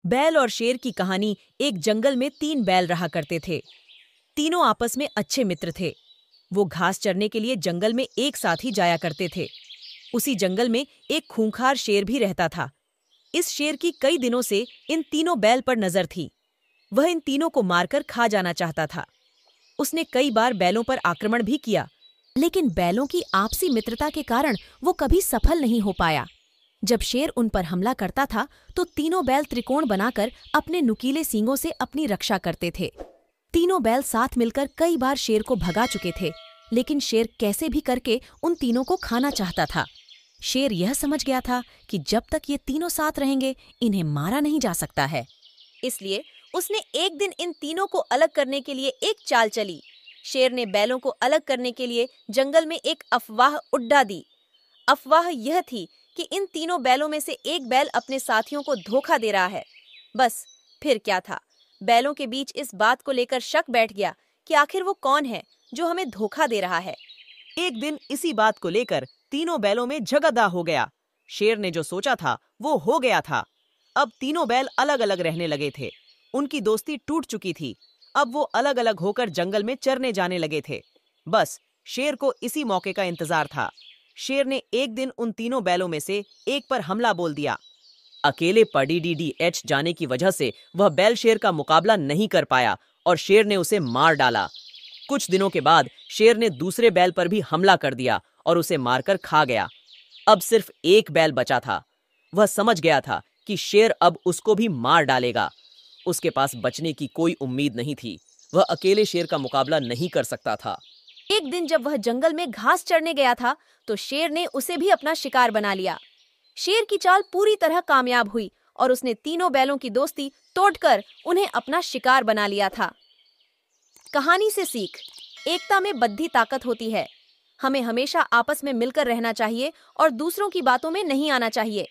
बैल और शेर की कहानी। एक जंगल में 3 बैल रहा करते थे। तीनों आपस में अच्छे मित्र थे। वो घास चरने के लिए जंगल में एक साथ ही जाया करते थे। उसी जंगल में एक खूंखार शेर भी रहता था। इस शेर की कई दिनों से इन तीनों बैल पर नजर थी। वह इन तीनों को मारकर खा जाना चाहता था। उसने कई बार बैलों पर आक्रमण भी किया, लेकिन बैलों की आपसी मित्रता के कारण वो कभी सफल नहीं हो पाया। जब शेर उन पर हमला करता था तो तीनों बैल त्रिकोण बनाकर अपने नुकीले सींगों से अपनी रक्षा करते थे। तीनों बैल साथ मिलकर कई बार शेर को भगा चुके थे, लेकिन शेर कैसे भी करके उन तीनों को खाना चाहता था। शेर यह समझ गया था कि जब तक ये तीनों साथ रहेंगे, इन्हें मारा नहीं जा सकता है। इसलिए उसने एक दिन इन तीनों को अलग करने के लिए एक चाल चली। शेर ने बैलों को अलग करने के लिए जंगल में एक अफवाह उड़ा दी। अफवाह यह थी कि इन तीनों बैलों में से एक बैल अपने साथियों को धोखा दे रहा है। बस फिर क्या था, बैलों के बीच इस बात को लेकर शक बैठ गया कि आखिर वो कौन है जो हमें धोखा दे रहा है। एक दिन इसी बात को लेकर तीनों बैलों में झगड़ा हो गया। शेर ने जो सोचा था वो हो गया था। अब तीनों बैल अलग अलग रहने लगे थे। उनकी दोस्ती टूट चुकी थी। अब वो अलग अलग होकर जंगल में चरने जाने लगे थे। बस शेर को इसी मौके का इंतजार था। शेर ने एक दिन उन तीनों बैलों में से एक पर हमला बोल दिया। अकेले पडीडीडीएच जाने की वजह से वह बैल शेर का मुकाबला नहीं कर पाया और शेर ने उसे मार डाला। कुछ दिनों के बाद शेर ने दूसरे बैल पर भी हमला कर दिया और उसे मारकर खा गया। अब सिर्फ एक बैल बचा था। वह समझ गया था कि शेर अब उसको भी मार डालेगा। उसके पास बचने की कोई उम्मीद नहीं थी। वह अकेले शेर का मुकाबला नहीं कर सकता था। एक दिन जब वह जंगल में घास चरने गया था तो शेर ने उसे भी अपना शिकार बना लिया। शेर की चाल पूरी तरह कामयाब हुई और उसने तीनों बैलों की दोस्ती तोड़कर उन्हें अपना शिकार बना लिया था। कहानी से सीख, एकता में बद्धी ताकत होती है। हमें हमेशा आपस में मिलकर रहना चाहिए और दूसरों की बातों में नहीं आना चाहिए।